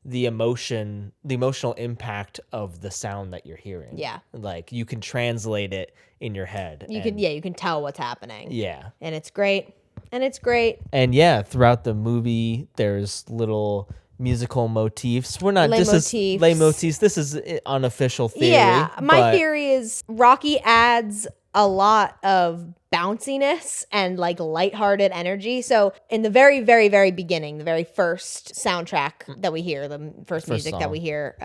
the emotional impact of the sound that you're hearing. Like, you can translate it in your head. You can tell what's happening. And it's great. And throughout the movie there's little musical motifs. We're not leitmotifs. This is unofficial theory. My theory is Rocky adds a lot of bounciness and like lighthearted energy. So in the very, very, very beginning, the very first soundtrack that we hear, the first music that we hear,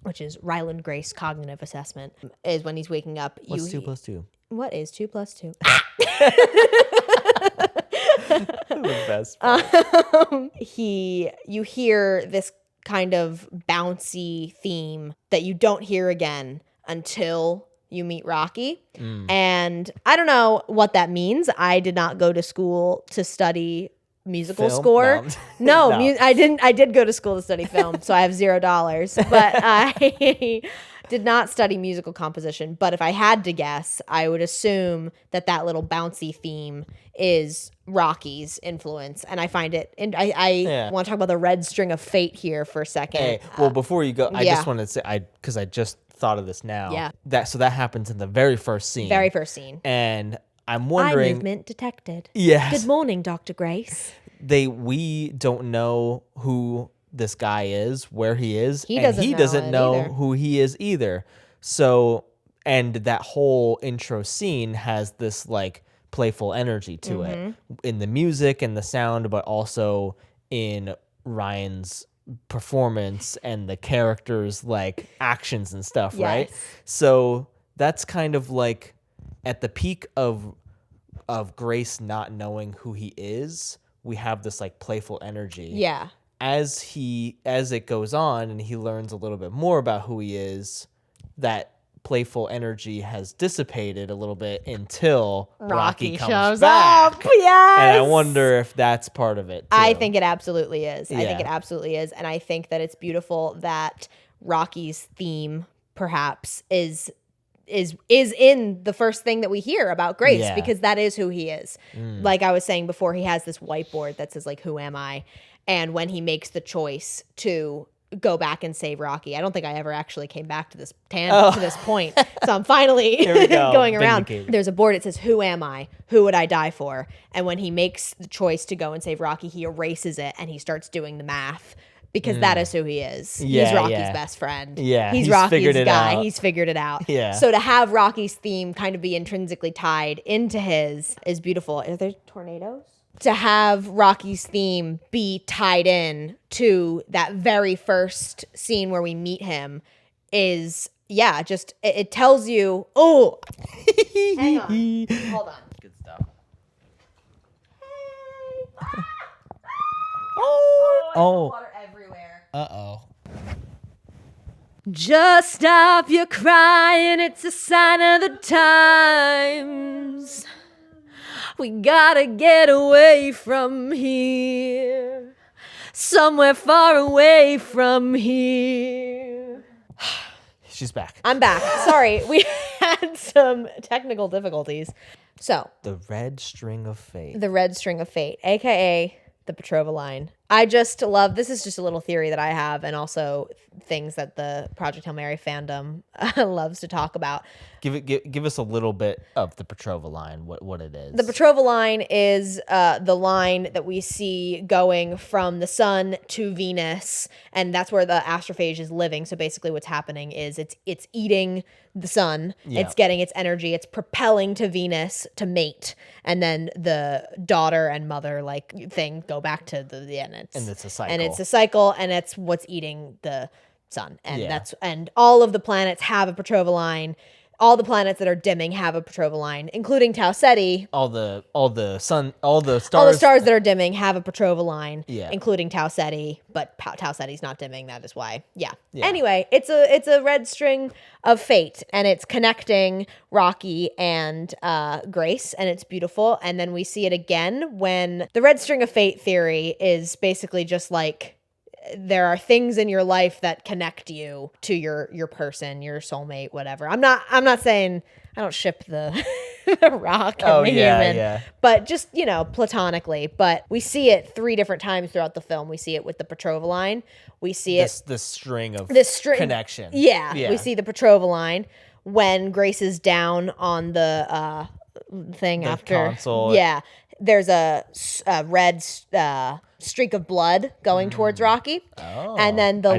which is Ryland Grace Cognitive Assessment, is when he's waking up. What's 2 + 2? What is 2 + 2? The best you hear this kind of bouncy theme that you don't hear again until you meet Rocky. And I don't know what that means. I did not go to school to study musical score. No, I didn't. I did go to school to study film, so I have $0, but I did not study musical composition. But if I had to guess, I would assume that little bouncy theme is Rocky's influence, and I find it. And I want to talk about the red string of fate here for a second. Hey, well, before you go, I just wanted to say, because I just thought of this now. So that happens in the very first scene. And I'm wondering. Eye movement detected. Yes. Good morning, Dr. Grace. We don't know who this guy is, where he is. He doesn't know who he is either. So, and that whole intro scene has this like playful energy to it in the music and the sound, but also in Ryan's performance and the characters' like actions and stuff, right? So that's kind of like at the peak of Grace not knowing who he is, we have this like playful energy. As it goes on and he learns a little bit more about who he is, that playful energy has dissipated a little bit until Rocky comes back. Up. Yes. And I wonder if that's part of it too. I think it absolutely is. I think it absolutely is. And I think that it's beautiful that Rocky's theme perhaps is in the first thing that we hear about Grace, because that is who he is. Like I was saying before, he has this whiteboard that says like, who am I? And when he makes the choice to go back and save Rocky, I don't think I ever actually came back to this to this point. So I'm finally going around. There's a board that says, who am I? Who would I die for? And when he makes the choice to go and save Rocky, he erases it and he starts doing the math. Because that is who he is. He's Rocky's best friend. He's Rocky's guy. He's figured it out. So to have Rocky's theme kind of be intrinsically tied into his is beautiful. Are there tornadoes? To have Rocky's theme be tied in to that very first scene where we meet him is, just, it tells you, oh, hang on, hold on. Good stuff. Hey. Oh. Water everywhere. Uh-oh. Just stop your crying, it's a sign of the times. We gotta get away from here. Somewhere far away from here. She's back. I'm back. Sorry, we had some technical difficulties. So The red string of fate. the red string of fate, aka the Petrova line. I just love, this is just a little theory that I have, and also things that the Project Hail Mary fandom loves to talk about. Give us a little bit of the Petrova line, what it is. The Petrova line is the line that we see going from the sun to Venus, and that's where the astrophage is living. So basically what's happening is it's eating the sun, it's getting its energy, it's propelling to Venus to mate, and then the daughter and mother like thing go back to the end. And it's a cycle. And it's a cycle, and it's what's eating the sun. And and all of the planets have a Petrova line. All the planets that are dimming have a Petrova line, including Tau Ceti. All the stars. All the stars that are dimming have a Petrova line, Yeah. including Tau Ceti, but Tau Ceti's not dimming. That is why. Yeah. Anyway, it's a red string of fate, and it's connecting Rocky and Grace, and it's beautiful. And then we see it again when the red string of fate theory is basically just like, there are things in your life that connect you to your person, your soulmate, whatever. I'm not saying I don't ship the the rock and the human, but just, platonically. But we see it 3 different times throughout the film. We see it with the Petrova line. We see this string of connection. Yeah, we see the Petrova line when Grace is down on the thing after console. Yeah, there's a red streak of blood going towards Rocky. Oh, and then I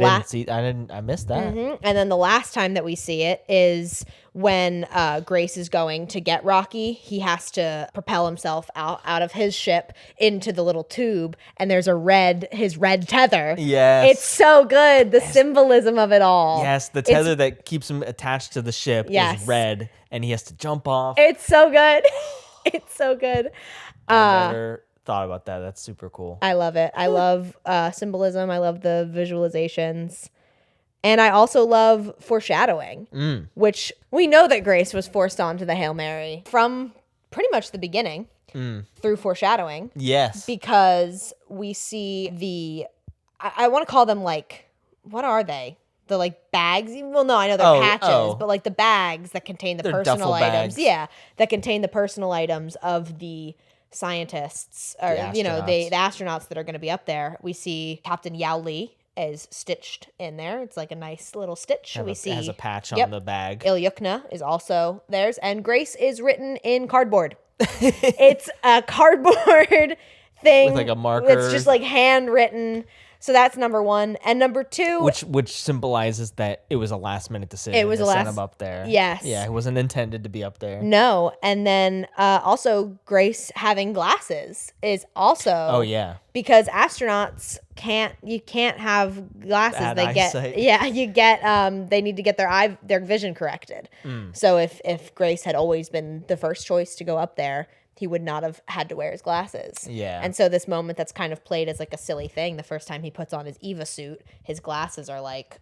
missed that. And then the last time that we see it is when Grace is going to get Rocky. He has to propel himself out of his ship into the little tube, and there's his red tether. Yes. It's so good. The symbolism of it all. Yes, the tether that keeps him attached to the ship is red, and he has to jump off. It's so good. It's so good. I never thought about that. That's super cool. I love it. I love symbolism. I love the visualizations. And I also love foreshadowing, which we know that Grace was forced onto the Hail Mary from pretty much the beginning through foreshadowing. Yes. Because we see I want to call them like, what are they? The like bags? Well, no, I know they're patches, but like the bags that contain the personal items. Bags. Yeah, that contain the personal items of the scientists, or the astronauts that are going to be up there. We see Captain Yao Li is stitched in there. It's like a nice little stitch. It has a patch on the bag. Ilyukna is also theirs, and Grace is written in cardboard. It's a cardboard thing with like a marker. It's just like handwritten. So that's number 1. And number 2, which symbolizes that it was a last minute decision. It was to send him up there. Yes. Yeah, it wasn't intended to be up there. No. And then also Grace having glasses is also. Oh yeah. Because astronauts can't have glasses. Bad they eyesight. They need to get their vision corrected. So if Grace had always been the first choice to go up there, he would not have had to wear his glasses. Yeah. And so this moment that's kind of played as like a silly thing, the first time he puts on his Eva suit, his glasses are like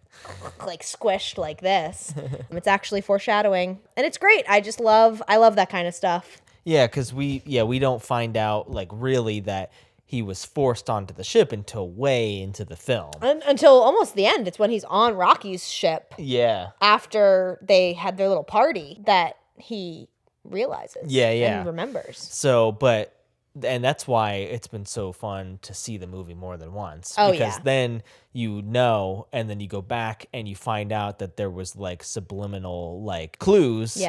squished like this. It's actually foreshadowing. And it's great. I love that kind of stuff. Yeah, because we don't find out like really that he was forced onto the ship until way into the film. Until almost the end. It's when he's on Rocky's ship. Yeah. After they had their little party that he realizes and remembers. So, and that's why it's been so fun to see the movie more than once. Oh, because then and then you go back and you find out that there was like subliminal like clues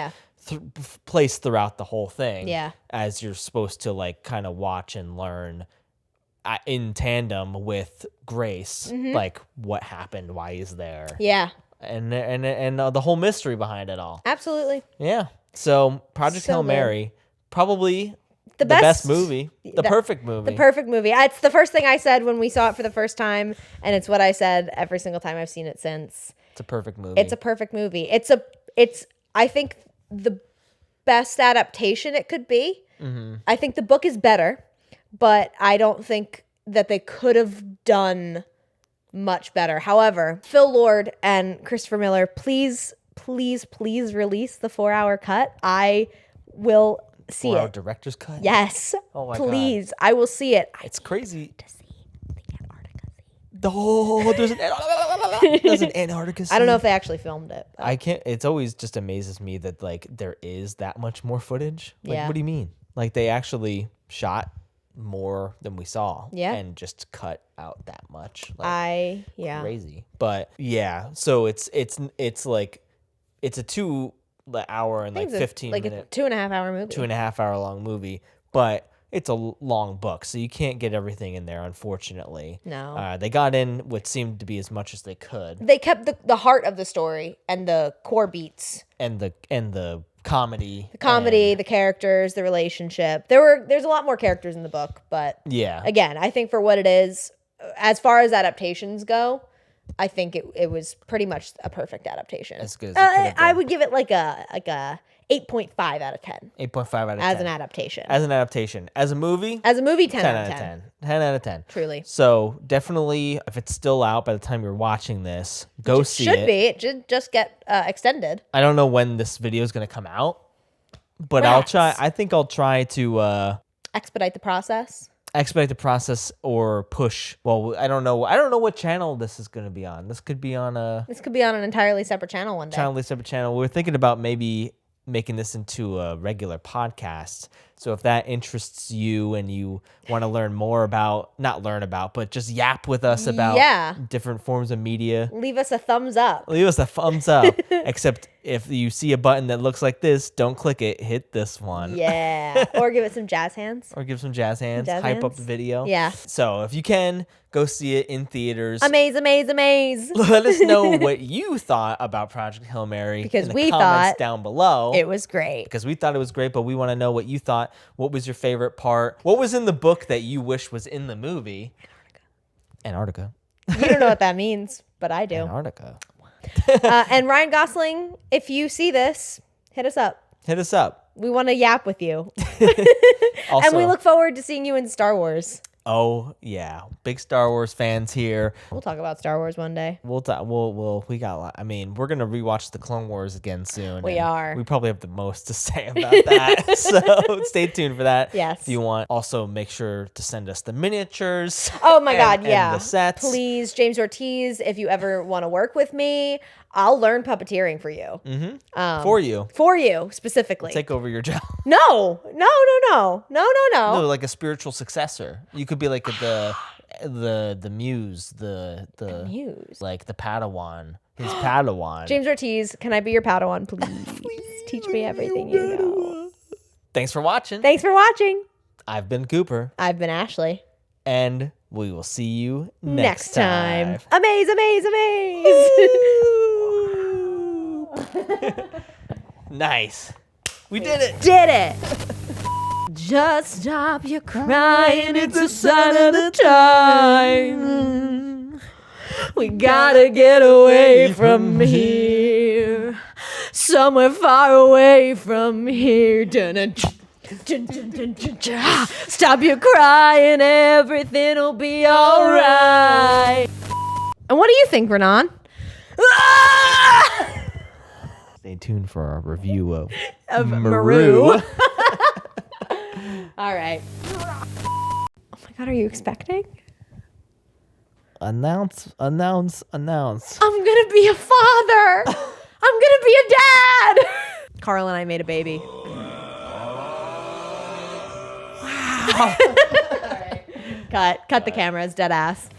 placed throughout the whole thing. Yeah. As you're supposed to like kind of watch and learn in tandem with Grace, like what happened, why he's there. Yeah. And the whole mystery behind it all. Absolutely. Yeah. So Project Hail Mary, probably the best movie, the perfect movie. The perfect movie. It's the first thing I said when we saw it for the first time, and it's what I said every single time I've seen it since. It's a perfect movie. It's a perfect movie. It's I think the best adaptation it could be. Mm-hmm. I think the book is better, but I don't think that they could have done much better. However, Phil Lord and Christopher Miller, please release the 4-hour cut. I will see 4-hour it. director's cut? Yes. Oh my please. God. I will see it. It's crazy. To see the Antarctica Sea. there's an Antarctica scene. I don't know if they actually filmed it. but- I can't. It's always just amazes me that like there is that much more footage. Like, Yeah. what do you mean? Like they actually shot more than we saw. Yeah. And just cut out that much. Like, yeah. crazy. But yeah, so it's like it's a 2 hour and I like think it's 15 like minute, a 2.5 hour movie. 2.5 hour long movie, but it's a long book, so you can't get everything in there, unfortunately. No. They got in what seemed to be as much as they could, They kept the heart of the story and the core beats. and the comedy, The comedy, the characters, the relationship. There's a lot more characters in the book, but yeah, again, I think for what it is, as far as adaptations go, I think it was pretty much a perfect adaptation. as good as it could have I been. would give it like a 8.5 out of 10 8.5 out of 10 as an adaptation. as an adaptation. As a movie, As a movie, 10 10 out of 10. 10 out of 10. Truly. So definitely, if it's still out by the time you're watching this, go see Should it. be. It should just get extended. I don't know when this video is going to come out, but Rats. I think I'll try to Expedite the process. expedite the process or push. Well, I don't know what channel this is going to be on. This could be on a This could be on an entirely separate channel one day. separate channel. We're thinking about maybe making this into a regular podcast. So if that interests you and you want to learn more about, not learn about, but just yap with us about Yeah. different forms of media, Leave us a thumbs up. leave us a thumbs up. Except if you see a button that looks like this, don't click it. Hit this one. Yeah. Or give it some jazz hands. Or give some jazz hands. Jazz Hype up hands? the video. Yeah. So if you can, go see it in theaters. Amaze, amaze, amaze. Let us know what you thought about Project Hail Mary Because in the we comments thought down below. It was great. Because we thought it was great, but we want to know what you thought. What was your favorite part? What was in the book that you wish was in the movie? Antarctica. You don't know what that means, but I do. Antarctica. And Ryan Gosling, if you see this, hit us up. Hit us up. We want to yap with you. Also, And we look forward to seeing you in Star Wars. oh yeah, big Star Wars fans here. We'll talk about Star Wars one day. We got a lot. I mean, we're gonna rewatch the Clone Wars again soon. We and are. We probably have the most to say about that. So stay tuned for that. Yes. If you want, also make sure to send us the miniatures. Oh my God, and yeah. the sets. Please, James Ortiz, if you ever want to work with me, I'll learn puppeteering for you. For you. For you, specifically. Take over your job. No. No, like a spiritual successor. You could be like the muse, the Muse. like the Padawan, his Padawan. James Ortiz, can I be your Padawan, please? Teach me everything you know. Thanks for watching. Thanks for watching. I've been Cooper, I've been Ashley. and we will see you Next next time. Amaze, amaze, amaze. Nice. We did it. Did it. Just stop your crying. It's a sign of the time. We gotta get away from here. Somewhere far away from here. Stop your crying. Everything'll be alright. And what do you think, Renan? Stay tuned for our review of Maru. All right. Oh my God, are you expecting? Announce. I'm gonna be a father. I'm gonna be a dad. Carl and I made a baby. Wow. All right. Cut the cameras, dead ass.